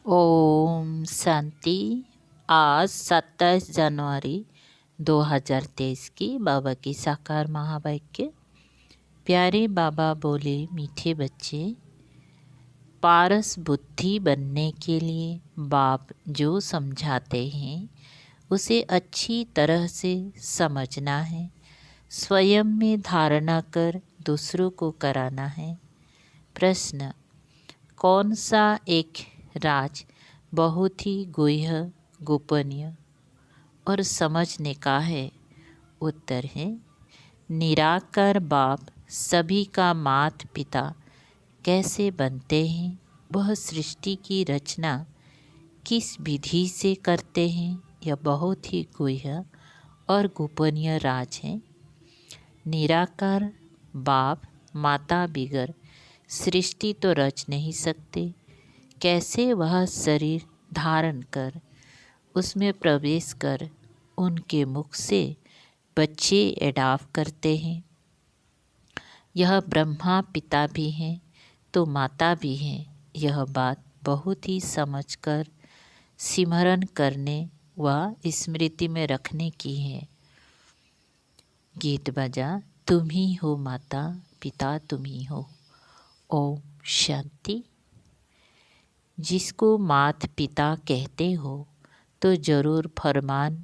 ओम शांति। आज 27 जनवरी 2023 की बाबा की साकार महावाक्य। प्यारे बाबा बोले, मीठे बच्चे, पारस बुद्धि बनने के लिए बाप जो समझाते हैं उसे अच्छी तरह से समझना है। स्वयं में धारणा कर दूसरों को कराना है। प्रश्न: कौन सा एक राज बहुत ही गुह्य, गोपनीय और समझने का है? उत्तर है, निराकार बाप सभी का माता पिता कैसे बनते हैं, वह सृष्टि की रचना किस विधि से करते हैं, यह बहुत ही गुह्य और गोपनीय राज है। निराकार बाप माता बिगर सृष्टि तो रच नहीं सकते। कैसे वह शरीर धारण कर उसमें प्रवेश कर उनके मुख से बच्चे एडाप्ट करते हैं। यह ब्रह्मा पिता भी हैं तो माता भी हैं। यह बात बहुत ही समझकर सिमरन करने व स्मृति में रखने की है। गीत बजा, तुम ही हो माता पिता, तुम ही हो। ओम शांति। जिसको माता पिता कहते हो तो ज़रूर फरमान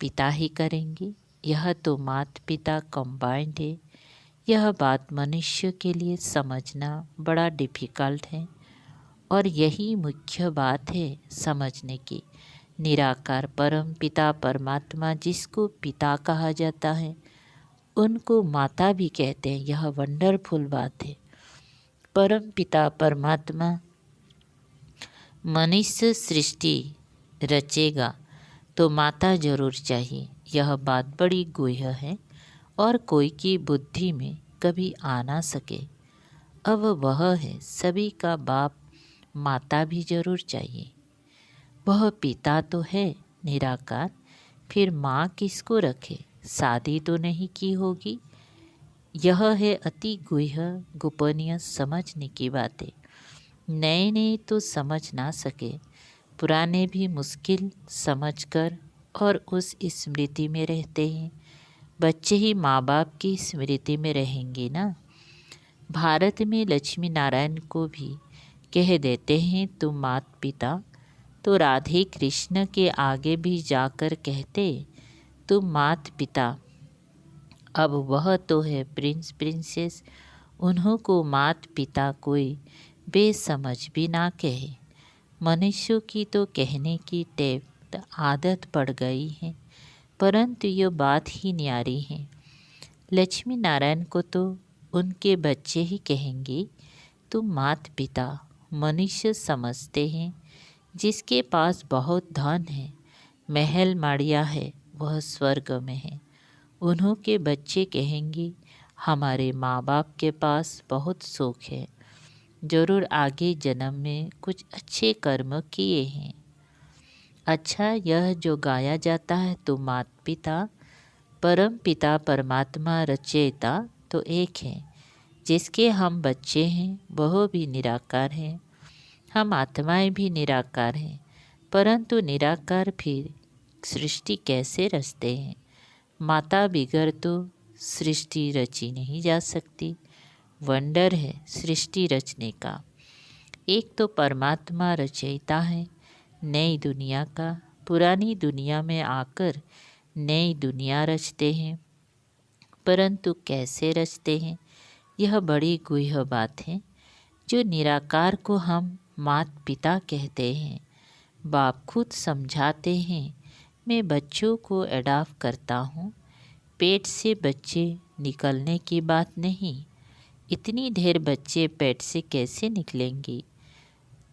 पिता ही करेंगे। यह तो माता पिता कंबाइंड है। यह बात मनुष्य के लिए समझना बड़ा डिफ़िकल्ट है और यही मुख्य बात है समझने की। निराकार परम पिता परमात्मा जिसको पिता कहा जाता है उनको माता भी कहते हैं। यह वंडरफुल बात है। परम पिता परमात्मा मनुष्य सृष्टि रचेगा तो माता जरूर चाहिए। यह बात बड़ी गुह्य है और कोई की बुद्धि में कभी आ ना सके। अब वह है सभी का बाप, माता भी जरूर चाहिए। वह पिता तो है निराकार, फिर माँ किसको रखे? शादी तो नहीं की होगी। यह है अति गुह्य गोपनीय समझने की बातें। नए नए तो समझ ना सके, पुराने भी मुश्किल समझकर और उस स्मृति में रहते हैं। बच्चे ही माँ बाप की स्मृति में रहेंगे ना। भारत में लक्ष्मी नारायण को भी कह देते हैं तुम माता पिता, तो राधे कृष्ण के आगे भी जाकर कहते तुम माता पिता। अब वह तो है प्रिंस प्रिंसेस, उन्हों को माता पिता कोई बेसमझ भी ना कहे। मनुष्यों की तो कहने की टेप आदत पड़ गई है, परंतु ये बात ही न्यारी है। लक्ष्मी नारायण को तो उनके बच्चे ही कहेंगे तुम माता पिता। मनुष्य समझते हैं जिसके पास बहुत धन है, महल माड़िया है, वह स्वर्ग में है। उन्हों के बच्चे कहेंगे हमारे माँ बाप के पास बहुत सुख है, जरूर आगे जन्म में कुछ अच्छे कर्म किए हैं। अच्छा, यह जो गाया जाता है तो माता पिता परम पिता परमात्मा रचयिता तो एक है। जिसके हम बच्चे हैं वह भी निराकार हैं। हम आत्माएं भी निराकार हैं, परंतु निराकार फिर सृष्टि कैसे रचते हैं? माता बिगर तो सृष्टि रची नहीं जा सकती। वंडर है सृष्टि रचने का। एक तो परमात्मा रचयिता है नई दुनिया का, पुरानी दुनिया में आकर नई दुनिया रचते हैं, परंतु कैसे रचते हैं यह बड़ी गुह्य बात है जो निराकार को हम माता पिता कहते हैं। बाप खुद समझाते हैं मैं बच्चों को एडॉप्ट करता हूँ। पेट से बच्चे निकलने की बात नहीं। इतनी ढेर बच्चे पेट से कैसे निकलेंगे?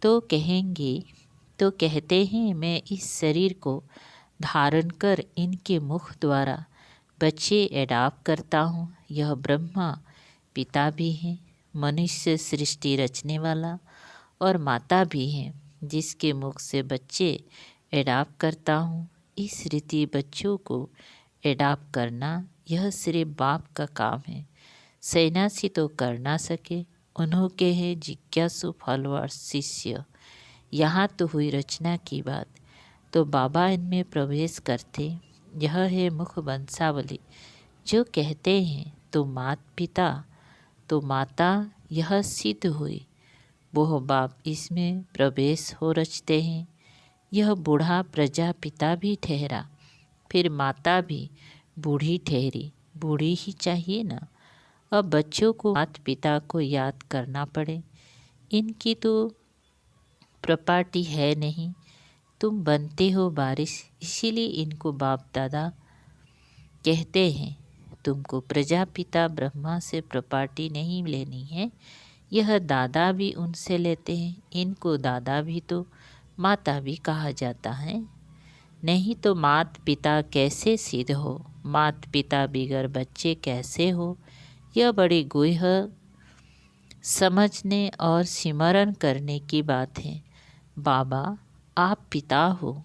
तो कहते हैं मैं इस शरीर को धारण कर इनके मुख द्वारा बच्चे एडॉप्ट करता हूँ। यह ब्रह्मा पिता भी हैं, मनुष्य सृष्टि रचने वाला, और माता भी हैं जिसके मुख से बच्चे एडॉप्ट करता हूँ। इस रीति बच्चों को एडॉप्ट करना यह सिर्फ बाप का काम है। सन्यासी तो कर ना सके, उन्हों के हैं जिज्ञासु फॉलोअर शिष्य। यहाँ तो हुई रचना की बात, तो बाबा इनमें प्रवेश करते। यह है मुख वंशावली जो कहते हैं तो मात पिता तो माता, यह सिद्ध हुई। वह बाप इसमें प्रवेश हो रचते हैं। यह बूढ़ा प्रजापिता भी ठहरा, फिर माता भी बूढ़ी ठहरी। बूढ़ी ही चाहिए ना। अब बच्चों को माता पिता को याद करना पड़े। इनकी तो प्रॉपर्टी है नहीं, तुम बनते हो बारिश, इसीलिए इनको बाप दादा कहते हैं। तुमको प्रजापिता ब्रह्मा से प्रॉपर्टी नहीं लेनी है। यह दादा भी उनसे लेते हैं। इनको दादा भी तो माता भी कहा जाता है। नहीं तो मात पिता कैसे सिद्ध हो। मात पिता बिगर बच्चे कैसे हो। यह बड़ी गुह्य समझने और सिमरन करने की बात है। बाबा आप पिता हो।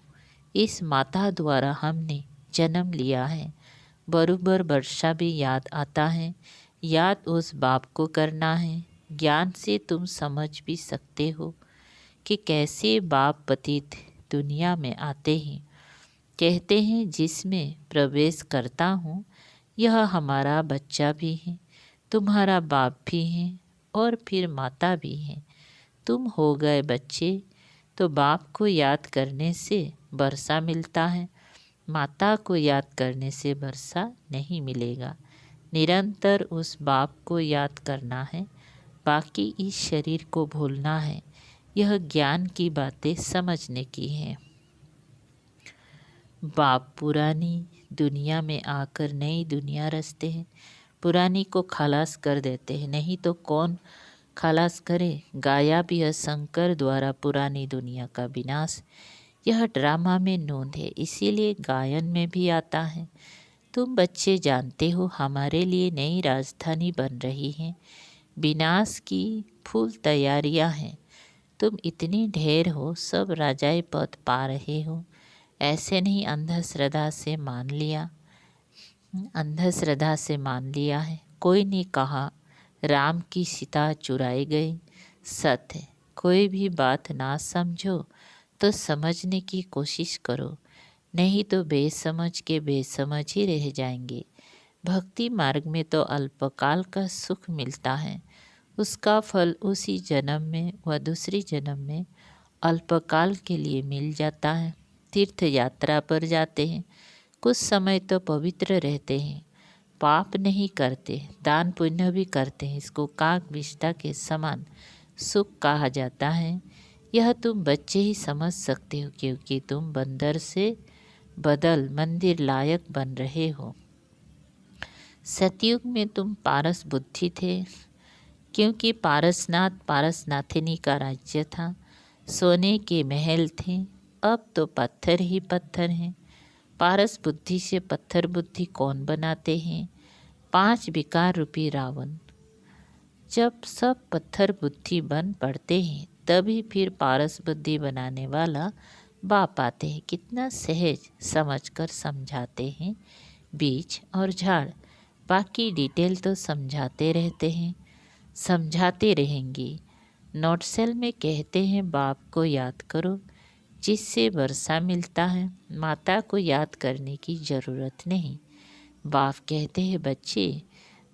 इस माता द्वारा हमने जन्म लिया है। बरूबर वर्षा भी याद आता है। याद उस बाप को करना है। ज्ञान से तुम समझ भी सकते हो कि कैसे बाप पतित दुनिया में आते हैं। कहते हैं जिसमें प्रवेश करता हूँ यह हमारा बच्चा भी है, तुम्हारा बाप भी है और फिर माता भी है। तुम हो गए बच्चे, तो बाप को याद करने से वर्षा मिलता है। माता को याद करने से वर्षा नहीं मिलेगा। निरंतर उस बाप को याद करना है, बाकी इस शरीर को भूलना है। यह ज्ञान की बातें समझने की हैं। बाप पुरानी दुनिया में आकर नई दुनिया रचते हैं। पुरानी को खलास कर देते हैं। नहीं तो कौन खलास करे। गाया भी है शंकर द्वारा पुरानी दुनिया का विनाश। यह ड्रामा में नोंद है, इसीलिए गायन में भी आता है। तुम बच्चे जानते हो हमारे लिए नई राजधानी बन रही है। विनाश की फुल तैयारियां हैं। तुम इतनी ढेर हो, सब राजाई पद पा रहे हो। ऐसे नहीं अंधश्रद्धा से मान लिया। अंधश्रद्धा से मान लिया है। कोई ने कहा राम की सीता चुराई गई। सत्य। कोई भी बात ना समझो तो समझने की कोशिश करो, नहीं तो बेसमझ के बेसमझ ही रह जाएंगे। भक्ति मार्ग में तो अल्पकाल का सुख मिलता है। उसका फल उसी जन्म में व दूसरी जन्म में अल्पकाल के लिए मिल जाता है। तीर्थ यात्रा पर जाते हैं, कुछ समय तो पवित्र रहते हैं, पाप नहीं करते, दान पुण्य भी करते हैं। इसको काक विष्ठा के समान सुख कहा जाता है। यह तुम बच्चे ही समझ सकते हो, क्योंकि तुम बंदर से बदल मंदिर लायक बन रहे हो। सतयुग में तुम पारस बुद्धि थे, क्योंकि पारसनाथ पारसनाथिनी का राज्य था। सोने के महल थे, अब तो पत्थर ही पत्थर हैं। पारस बुद्धि से पत्थर बुद्धि कौन बनाते हैं। 5 विकार रूपी रावण। जब सब पत्थर बुद्धि बन पड़ते हैं तभी फिर पारस बुद्धि बनाने वाला बाप आते हैं। कितना सहज समझकर समझाते हैं। बीज और झाड़, बाकी डिटेल तो समझाते रहते हैं, समझाते रहेंगे। नोटसेल में कहते हैं बाप को याद करो जिससे वर्षा मिलता है। माता को याद करने की ज़रूरत नहीं। बाप कहते हैं बच्चे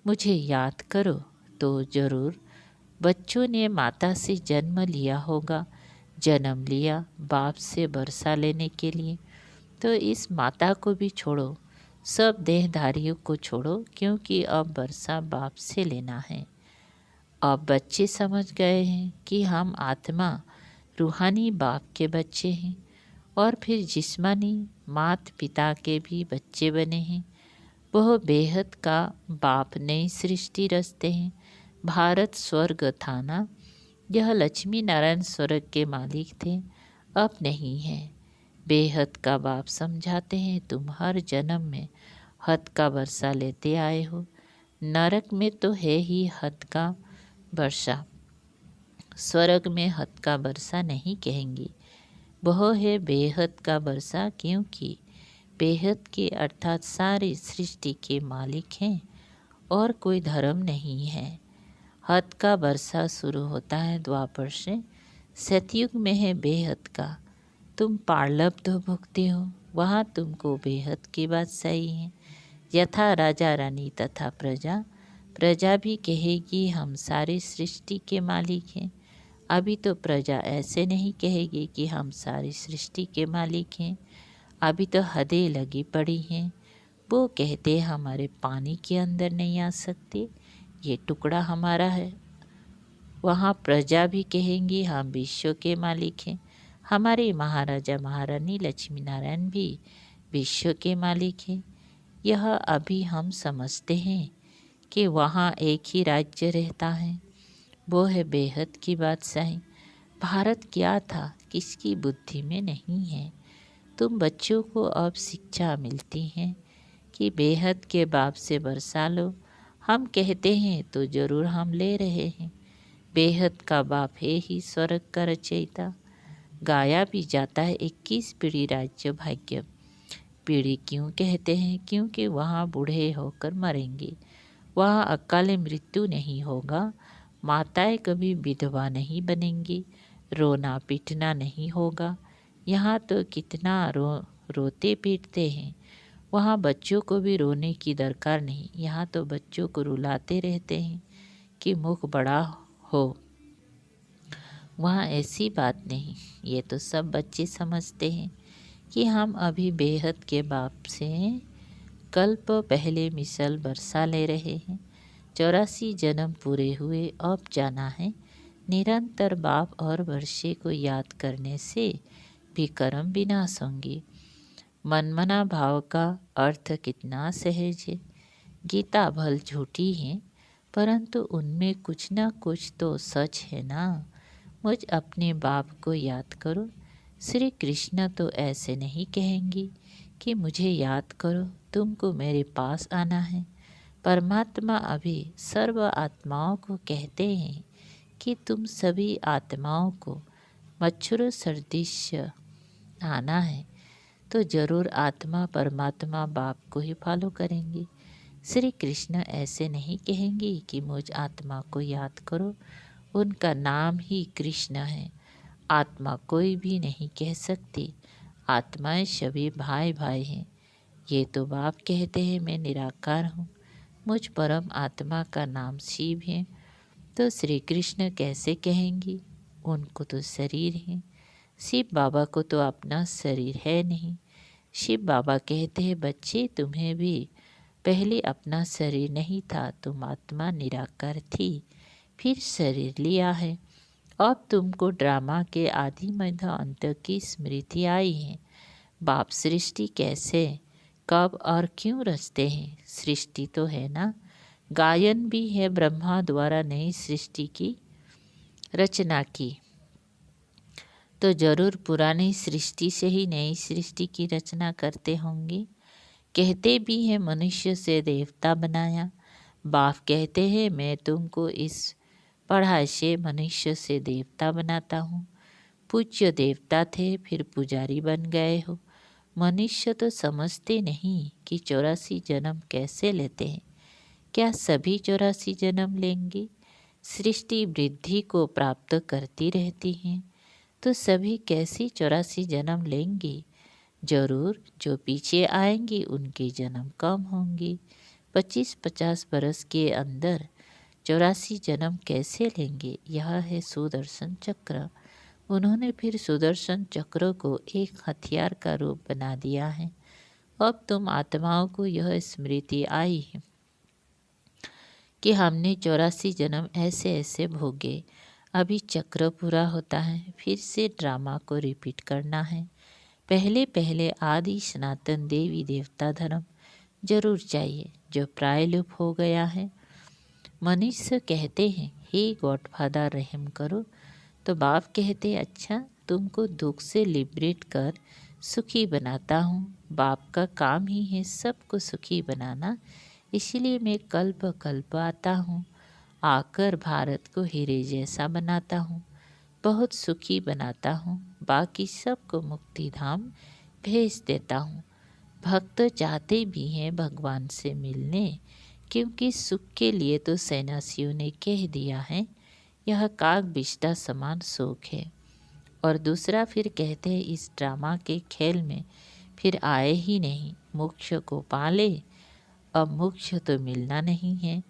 मुझे याद करो, तो ज़रूर। बच्चों ने माता से जन्म लिया होगा, जन्म लिया बाप से वर्षा लेने के लिए। तो इस माता को भी छोड़ो, सब देहधारियों को छोड़ो, क्योंकि अब वर्षा बाप से लेना है। अब बच्चे समझ गए हैं कि हम आत्मा रूहानी बाप के बच्चे हैं और फिर जिस्मानी मात पिता के भी बच्चे बने हैं। वह बेहद का बाप नई सृष्टि रचते हैं। भारत स्वर्ग था ना, यह लक्ष्मी नारायण स्वर्ग के मालिक थे, अब नहीं है। बेहद का बाप समझाते हैं तुम हर जन्म में हद का वर्षा लेते आए हो। नरक में तो है ही हद का वर्षा, स्वर्ग में हद का वर्षा नहीं कहेंगे। वह है बेहद का वर्षा, क्योंकि बेहद के अर्थात सारी सृष्टि के मालिक हैं और कोई धर्म नहीं है। हद का वर्षा शुरू होता है द्वापर से, सतयुग में है बेहद का। तुम पार्लब्ध भुगते हो, वहाँ तुमको बेहद की बात सही है। यथा राजा रानी तथा प्रजा, प्रजा भी कहेगी हम सारी सृष्टि के मालिक हैं। अभी तो प्रजा ऐसे नहीं कहेगी कि हम सारी सृष्टि के मालिक हैं, अभी तो हदें लगी पड़ी हैं। वो कहते हमारे पानी के अंदर नहीं आ सकते, ये टुकड़ा हमारा है। वहाँ प्रजा भी कहेंगी हम विश्व के मालिक हैं। हमारे महाराजा महारानी लक्ष्मी नारायण भी विश्व के मालिक हैं। यह अभी हम समझते हैं कि वहाँ एक ही राज्य रहता है, वो है बेहद की बादशाही। भारत क्या था किसकी बुद्धि में नहीं है। तुम बच्चों को अब शिक्षा मिलती है कि बेहद के बाप से बरसा लो। हम कहते हैं तो ज़रूर हम ले रहे हैं। बेहद का बाप है ही स्वर्ग का रचयिता। गाया भी जाता है 21 पीढ़ी राज्य भाग्य। पीढ़ी क्यों कहते हैं? क्योंकि वहाँ बूढ़े होकर मरेंगे, वहाँ अकाल मृत्यु नहीं होगा, माताएं कभी विधवा नहीं बनेंगी, रोना पीटना नहीं होगा। यहाँ तो कितना रोते पीटते हैं, वहाँ बच्चों को भी रोने की दरकार नहीं। यहाँ तो बच्चों को रुलाते रहते हैं कि मुख बड़ा हो। वहाँ ऐसी बात नहीं। ये तो सब बच्चे समझते हैं कि हम अभी बेहद के बाप से कल्प पहले मिसल बरसा ले रहे हैं। 84 जन्म पूरे हुए, अब जाना है निरंतर बाप और वर्षे को याद करने से भी कर्म विनाश होंगे। मनमना भाव का अर्थ कितना सहज है। गीता भल झूठी है, परंतु उनमें कुछ ना कुछ तो सच है ना। मुझ अपने बाप को याद करो। श्री कृष्ण तो ऐसे नहीं कहेंगे कि मुझे याद करो, तुमको मेरे पास आना है। परमात्मा अभी सर्व आत्माओं को कहते हैं कि तुम सभी आत्माओं को मच्छरों सदृश आना है, तो जरूर आत्मा परमात्मा बाप को ही फॉलो करेंगे। श्री कृष्ण ऐसे नहीं कहेंगे कि मुझ आत्मा को याद करो, उनका नाम ही कृष्ण है। आत्मा कोई भी नहीं कह सकती, आत्माएं सभी भाई भाई हैं। ये तो बाप कहते हैं मैं निराकार हूँ, मुझ परम आत्मा का नाम शिव है। तो श्री कृष्ण कैसे कहेंगी? उनको तो शरीर है, शिव बाबा को तो अपना शरीर है नहीं। शिव बाबा कहते हैं बच्चे तुम्हें भी पहले अपना शरीर नहीं था, तुम आत्मा निराकार थी, फिर शरीर लिया है। अब तुमको ड्रामा के आदि मध्य अंत की स्मृति आई है। बाप सृष्टि कैसे कब और क्यों रचते हैं? सृष्टि तो है ना, गायन भी है ब्रह्मा द्वारा नई सृष्टि की रचना की, तो जरूर पुरानी सृष्टि से ही नई सृष्टि की रचना करते होंगे। कहते भी हैं मनुष्य से देवता बनाया। बाप कहते हैं मैं तुमको इस पढ़ाई से मनुष्य से देवता बनाता हूँ। पूज्य देवता थे फिर पुजारी बन गए हो। मनुष्य तो समझते नहीं कि 84 जन्म कैसे लेते हैं। क्या सभी 84 जन्म लेंगे? सृष्टि वृद्धि को प्राप्त करती रहती हैं, तो सभी कैसी 84 जन्म लेंगे? जरूर जो पीछे आएंगे उनके जन्म कम होंगे। 25-50 बरस के अंदर 84 जन्म कैसे लेंगे? यह है सुदर्शन चक्र। उन्होंने फिर सुदर्शन चक्र को एक हथियार का रूप बना दिया है। अब तुम आत्माओं को यह स्मृति आई है कि हमने 84 जन्म ऐसे ऐसे भोगे। अभी चक्र पूरा होता है, फिर से ड्रामा को रिपीट करना है। पहले पहले आदि सनातन देवी देवता धर्म जरूर चाहिए जो प्रायलुप हो गया है। मनुष्य कहते हैं हे गॉडफादर रहम करो, तो बाप कहते अच्छा तुमको दुख से लिबरेट कर सुखी बनाता हूँ। बाप का काम ही है सबको सुखी बनाना, इसीलिए मैं कल्प कल्प आता हूँ, आकर भारत को हीरे जैसा बनाता हूँ, बहुत सुखी बनाता हूँ, बाकी सबको मुक्ति धाम भेज देता हूँ। भक्त चाहते भी हैं भगवान से मिलने, क्योंकि सुख के लिए तो सन्यासियों ने कह दिया है यह काग बिष्टा समान शोक है। और दूसरा फिर कहते हैं इस ड्रामा के खेल में फिर आए ही नहीं, मोक्ष को पाले, अब मोक्ष तो मिलना नहीं है।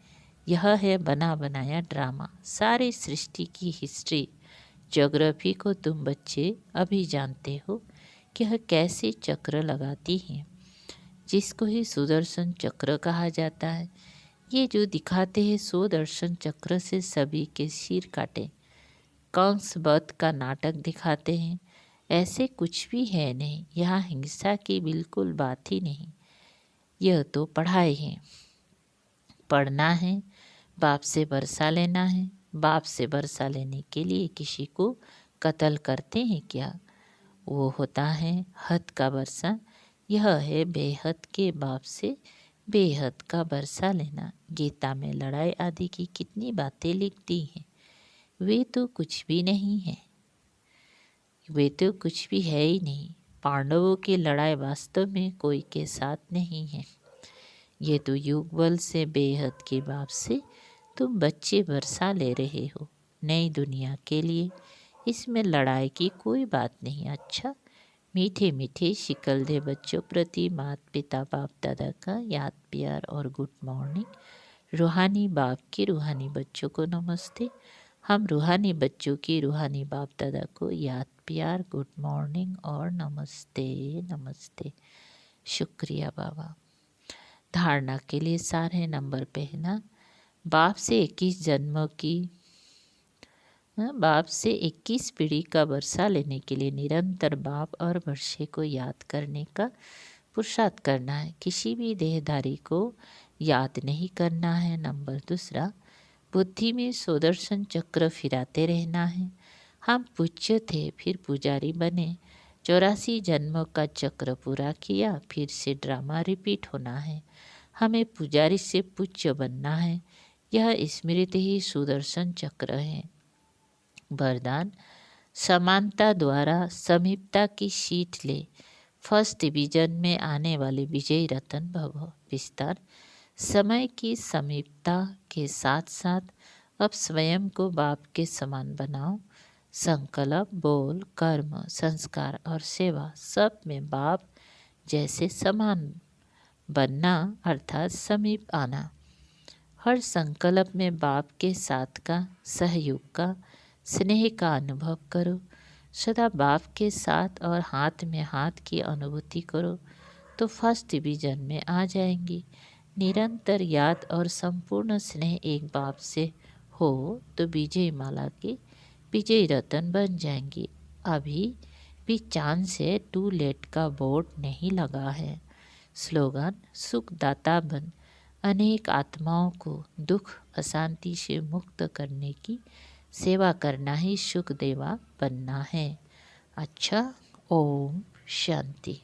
यह है बना बनाया ड्रामा। सारी सृष्टि की हिस्ट्री ज्योग्राफी को तुम बच्चे अभी जानते हो कि यह कैसे चक्र लगाती है, जिसको ही सुदर्शन चक्र कहा जाता है। ये जो दिखाते हैं सुदर्शन चक्र से सभी के सिर काटे, कंस वध का नाटक दिखाते हैं, ऐसे कुछ भी है नहीं। यहाँ हिंसा की बिल्कुल बात ही नहीं। यह तो पढ़ाई है, पढ़ना है, बाप से वर्षा लेना है। बाप से वर्षा लेने के लिए किसी को कत्ल करते हैं क्या? वो होता है हद का वर्षा। यह है बेहद के बाप से बेहद का वर्षा लेना। गीता में लड़ाई आदि की कितनी बातें लिखती हैं, वे तो कुछ भी नहीं है, वे तो कुछ भी है ही नहीं। पांडवों की लड़ाई वास्तव में कोई के साथ नहीं है। ये तो युग बल से बेहद के बाप से तुम बच्चे वर्षा ले रहे हो नई दुनिया के लिए। इसमें लड़ाई की कोई बात नहीं। अच्छा, मीठे मीठे शिकल दे बच्चों प्रति माता पिता बाप दादा का याद प्यार और गुड मॉर्निंग। रूहानी बाप के रूहानी बच्चों को नमस्ते। हम रूहानी बच्चों की रूहानी बाप दादा को याद प्यार गुड मॉर्निंग और नमस्ते नमस्ते। शुक्रिया बाबा। धारणा के लिए सारे नंबर पहना। बाप से 21 जन्मों की बाप से 21 पीढ़ी का वर्षा लेने के लिए निरंतर बाप और वर्षे को याद करने का पुरुषार्थ करना है। किसी भी देहधारी को याद नहीं करना है। नंबर दूसरा, बुद्धि में सुदर्शन चक्र फिराते रहना है। हम पूज्य थे, फिर पुजारी बने, 84 जन्मों का चक्र पूरा किया, फिर से ड्रामा रिपीट होना है। हमें पुजारी से पूज्य बनना है। यह स्मृति ही सुदर्शन चक्र है। वरदान, समानता द्वारा समीपता की सीट ले, फर्स्ट डिवीजन में आने वाले विजयी रतन भव। विस्तार, समय की समीपता के साथ साथ अब स्वयं को बाप के समान बनाओ। संकल्प, बोल, कर्म, संस्कार और सेवा सब में बाप जैसे समान बनना अर्थात समीप आना। हर संकल्प में बाप के साथ का, सहयोग का, स्नेह का अनुभव करो। सदा बाप के साथ और हाथ में हाथ की अनुभूति करो तो फर्स्ट डिवीजन में आ जाएंगी। निरंतर याद और संपूर्ण स्नेह एक बाप से हो तो विजय माला की विजय रतन बन जाएंगी। अभी भी चांद से टू लेट का बोर्ड नहीं लगा है। स्लोगन, सुखदाता बन, अनेक आत्माओं को दुख अशांति से मुक्त करने की सेवा करना ही सुखदेवा बनना है। अच्छा, ओम शांति।